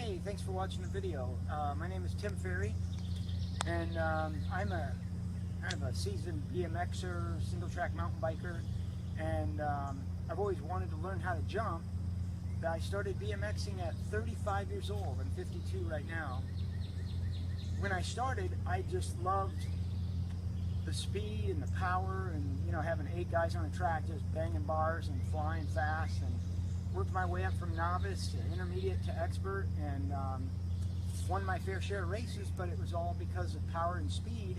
Hey, thanks for watching the video. My name is Tim Ferry, and I'm a kind of a seasoned BMXer, single track mountain biker, and I've always wanted to learn how to jump. I started BMXing at 35 years old. I'm 52 right now. When I started, I just loved the speed and the power, and having 8 guys on a track just banging bars and flying fast, and worked my way up from novice to intermediate to expert, and won my fair share of races. But it was all because of power and speed,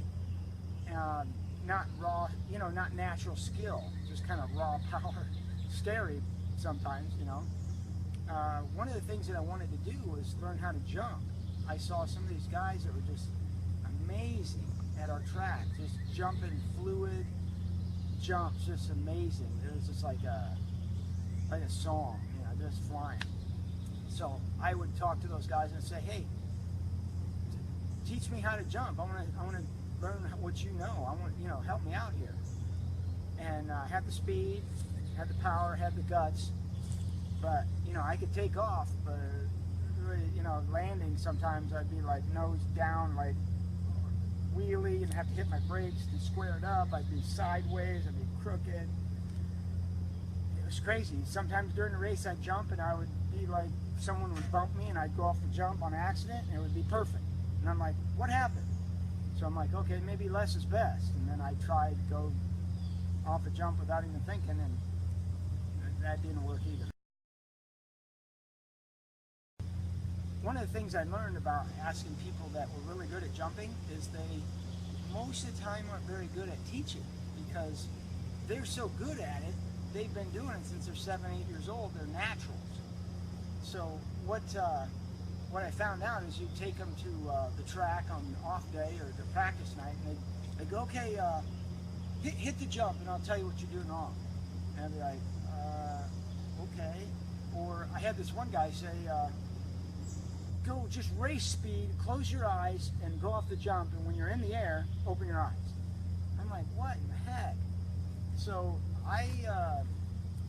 not raw, not natural skill, just kind of raw power, scary sometimes. One of the things that I wanted to do was learn how to jump. I saw some of these guys that were just amazing at our track, just jumping fluid jumps, just amazing. It was just like a song, just flying. So I would talk to those guys and say, hey, teach me how to jump. I want to learn what you know. I want, help me out here. And I had the speed, had the power, had the guts, but I could take off, but landing sometimes I'd be like nose down, like wheelie, and have to hit my brakes to square it up. I'd be sideways, I'd be crooked. It was crazy. Sometimes during the race I'd jump and I would be like, someone would bump me and I'd go off the jump on accident and it would be perfect. And I'm like, what happened? So I'm like, okay, maybe less is best. And then I tried to go off a jump without even thinking, and that didn't work either. One of the things I learned about asking people that were really good at jumping is they most of the time aren't very good at teaching, because they're so good at it, they've been doing it since they're 7, 8 years old, they're naturals. So what I found out is you take them to the track on an off day or the practice night, and they go, okay, hit the jump and I'll tell you what you're doing wrong. And I'd be like, okay. Or I had this one guy say, go just race speed, close your eyes and go off the jump, and when you're in the air, open your eyes. I'm like, what in the heck? So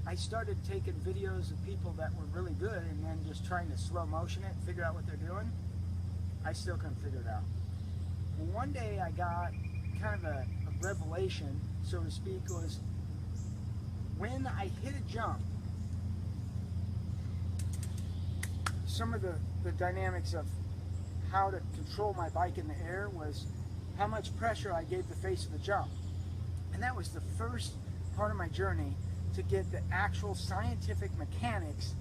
I started taking videos of people that were really good and then just trying to slow motion it and figure out what they're doing. I still couldn't figure it out. Well, one day I got kind of a revelation, so to speak, was when I hit a jump, some of the dynamics of how to control my bike in the air was how much pressure I gave the face of the jump. And that was the first part of my journey to get the actual scientific mechanics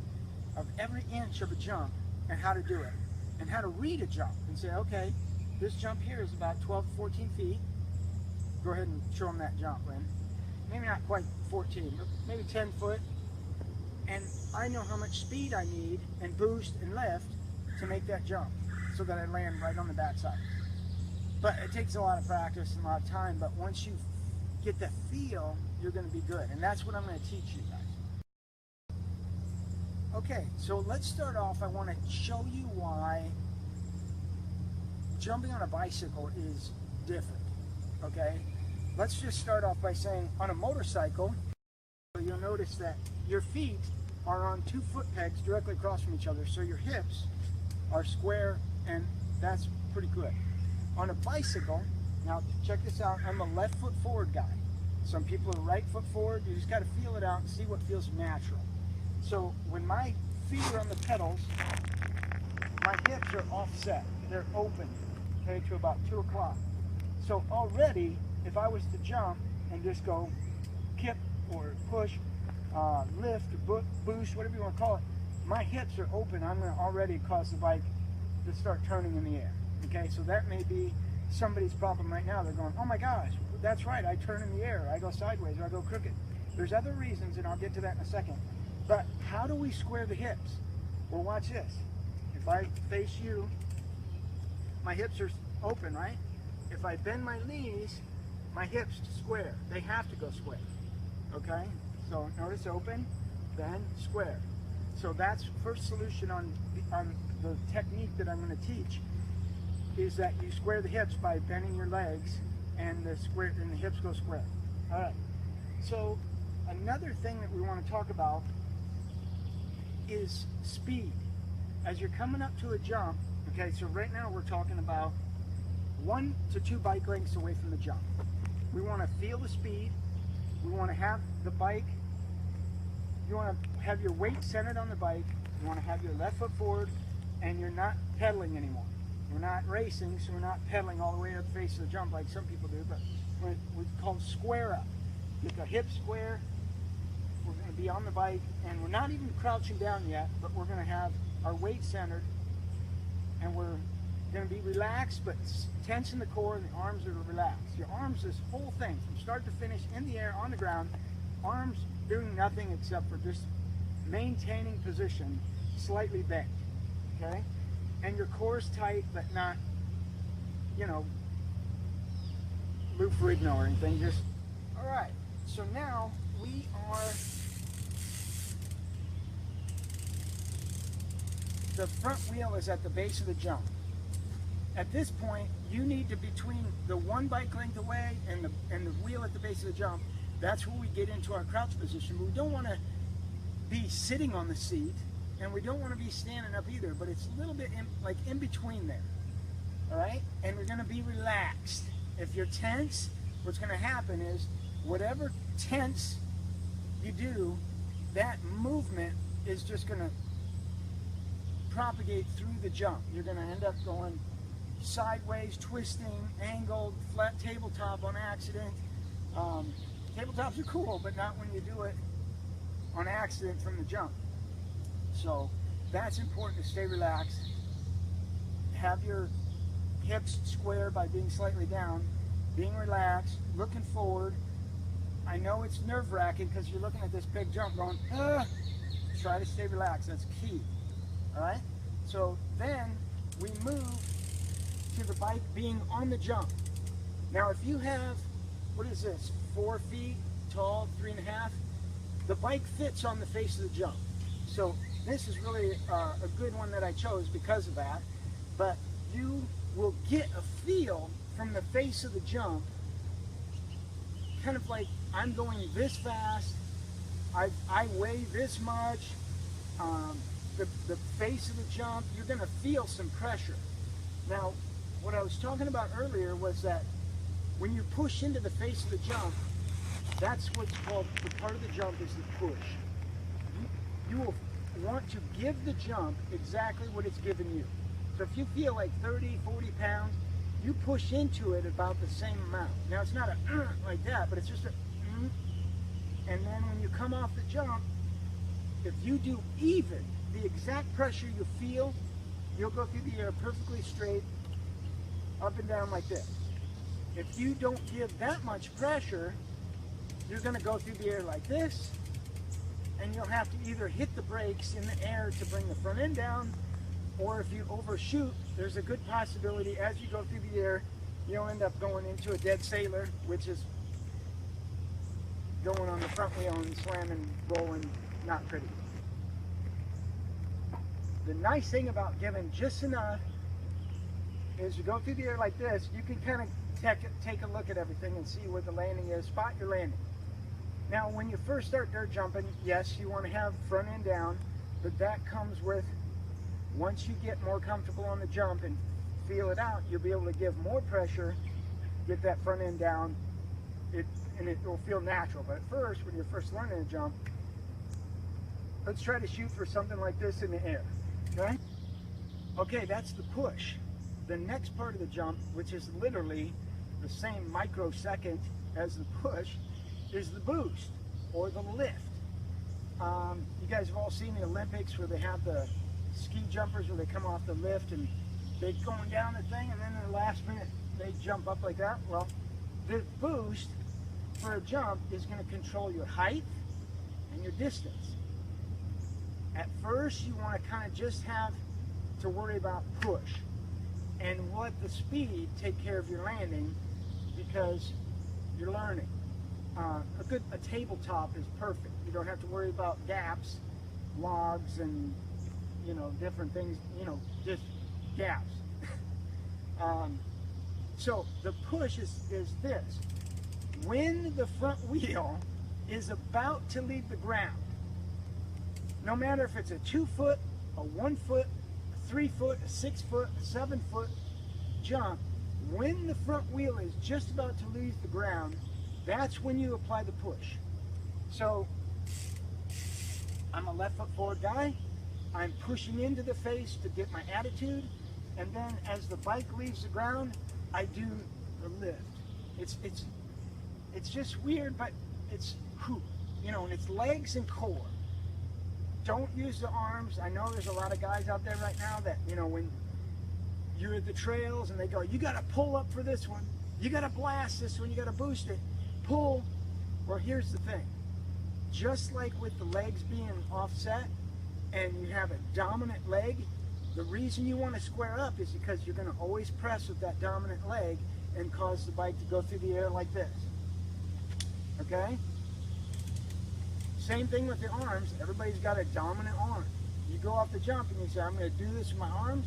of every inch of a jump and how to do it, and how to read a jump and say, okay, this jump here is about 12 to 14 feet. Go ahead and show them that jump, Lynn. Maybe not quite 14, but maybe 10 foot. And I know how much speed I need and boost and lift to make that jump so that I land right on the backside. But it takes a lot of practice and a lot of time, but once you get the feel, you're going to be good. And that's what I'm going to teach you guys. Okay, so let's start off. I want to show you why jumping on a bicycle is different. Okay, let's just start off by saying on a motorcycle, you'll notice that your feet are on 2 foot pegs directly across from each other, so your hips are square, and that's pretty good. On a bicycle, now check this out, I'm a left foot forward guy. Some people are right foot forward. You just got to feel it out and see what feels natural. So when my feet are on the pedals, my hips are offset. They're open, okay, to about 2 o'clock. So already, if I was to jump and just go kip or push, lift or boost, whatever you want to call it, my hips are open. I'm going to already cause the bike to start turning in the air. Okay, so that may be somebody's problem right now. They're going, oh my gosh, that's right, I turn in the air, I go sideways, or I go crooked. There's other reasons, and I'll get to that in a second. But how do we square the hips? Well, watch this. If I face you, my hips are open, right? If I bend my knees, my hips square. They have to go square. Okay? So notice open, bend, square. So that's first solution on the technique that I'm going to teach, is that you square the hips by bending your legs, and the hips go square. All right. So another thing that we want to talk about is speed. as you're coming up to a jump, okay, so right now we're talking about 1 to 2 bike lengths away from the jump. We want to feel the speed. We want to have the bike, you want to have your weight centered on the bike. You want to have your left foot forward, and you're not pedaling anymore. We're not racing, so we're not pedaling all the way up the face of the jump like some people do, but we call square up. Get the hips square. We're going to be on the bike, and we're not even crouching down yet, but we're going to have our weight centered, and we're going to be relaxed, but tense in the core, and the arms are relaxed. Your arms, this whole thing, from start to finish, in the air, on the ground, arms doing nothing except for just maintaining position, slightly bent, okay? And your core is tight, but not, you know, Lou Ferrigno or anything, just, all right. So now we are, the front wheel is at the base of the jump. At this point, you need to, between the 1 bike length away and the wheel at the base of the jump, that's where we get into our crouch position. But we don't want to be sitting on the seat, and we don't want to be standing up either, but it's a little bit like in between there, all right? And we're going to be relaxed. If you're tense, what's going to happen is whatever tense you do, that movement is just going to propagate through the jump. You're going to end up going sideways, twisting, angled, flat tabletop on accident. Tabletops are cool, but not when you do it on accident from the jump. So that's important, to stay relaxed. Have your hips square by being slightly down, being relaxed, looking forward. I know it's nerve-wracking because you're looking at this big jump going, ah! Try to stay relaxed, that's key. All right? So then we move to the bike being on the jump. Now if you have, what is this, 4 feet tall, 3.5, the bike fits on the face of the jump. So this is really a good one that I chose because of that. But you will get a feel from the face of the jump, kind of like I'm going this fast, I weigh this much, the face of the jump, you're going to feel some pressure. Now, what I was talking about earlier was that when you push into the face of the jump, that's what's called, the part of the jump is the push. You will want to give the jump exactly what it's given you. So if you feel like 30, 40 pounds, you push into it about the same amount. Now it's not a like that, but it's just a and then when you come off the jump, if you do even the exact pressure you feel, you'll go through the air perfectly straight, up and down like this. If you don't give that much pressure, you're going to go through the air like this, and you'll have to either hit the brakes in the air to bring the front end down, or if you overshoot, there's a good possibility as you go through the air, you'll end up going into a dead sailor, which is going on the front wheel and slamming, rolling, not pretty. The nice thing about giving just enough is you go through the air like this, you can kind of take a look at everything and see where the landing is, spot your landing. Now when you first start dirt jumping, yes, you want to have front end down, but that comes with, once you get more comfortable on the jump and feel it out, you'll be able to give more pressure, get that front end down, and it will feel natural. But at first, when you're first learning to jump, let's try to shoot for something like this in the air, okay? Okay, that's the push. The next part of the jump, which is literally the same microsecond as the push, is the boost, or the lift. You guys have all seen the Olympics where they have the ski jumpers where they come off the lift and they're going down the thing, and then in the last minute they jump up like that. Well, the boost for a jump is going to control your height and your distance. At first, you want to kind of just have to worry about push and let the speed take care of your landing, because you're learning. A tabletop is perfect. You don't have to worry about gaps, logs, and different things. Just gaps. So the push is this. When the front wheel is about to leave the ground, no matter if it's a 2 foot, a 1 foot, 3-foot, a 6-foot, a 7-foot jump, when the front wheel is just about to leave the ground, that's when you apply the push. So I'm a left foot forward guy. I'm pushing into the face to get my attitude, and then as the bike leaves the ground, I do the lift. It's just weird, but it's you know, and it's legs and core. Don't use the arms. I know there's a lot of guys out there right now that, you know, when you're at the trails and they go, you got to pull up for this one, you got to blast this one, you got to boost it, pull. Well, here's the thing. Just like with the legs being offset and you have a dominant leg, the reason you want to square up is because you're going to always press with that dominant leg and cause the bike to go through the air like this. Okay? Same thing with the arms. Everybody's got a dominant arm. You go off the jump and you say, I'm going to do this with my arms.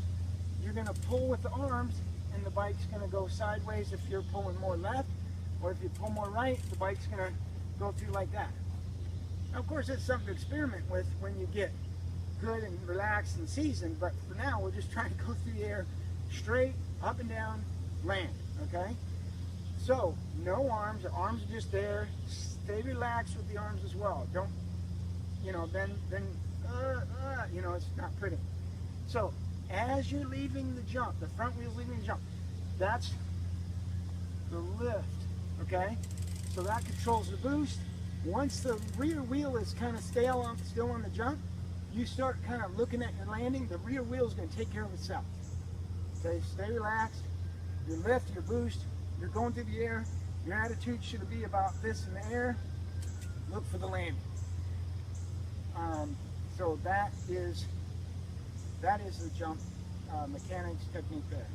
You're going to pull with the arms and the bike's going to go sideways if you're pulling more left, or if you pull more right, the bike's going to go through like that. Now, of course, it's something to experiment with when you get good and relaxed and seasoned, but for now, we're just trying to go through the air straight, up and down, land, okay? So, no arms. The arms are just there. Stay relaxed with the arms as well. Don't, you know, then you know, it's not pretty. So, as you're leaving the jump, the front wheel's leaving the jump, that's the lift, okay? So that controls the boost. Once the rear wheel is kind of still on the jump, you start kind of looking at your landing, the rear wheel is going to take care of itself. Okay, stay relaxed. Your lift, your boost, you're going through the air. Your attitude should be about this in the air. Look for the landing. So that is the jump mechanics technique there.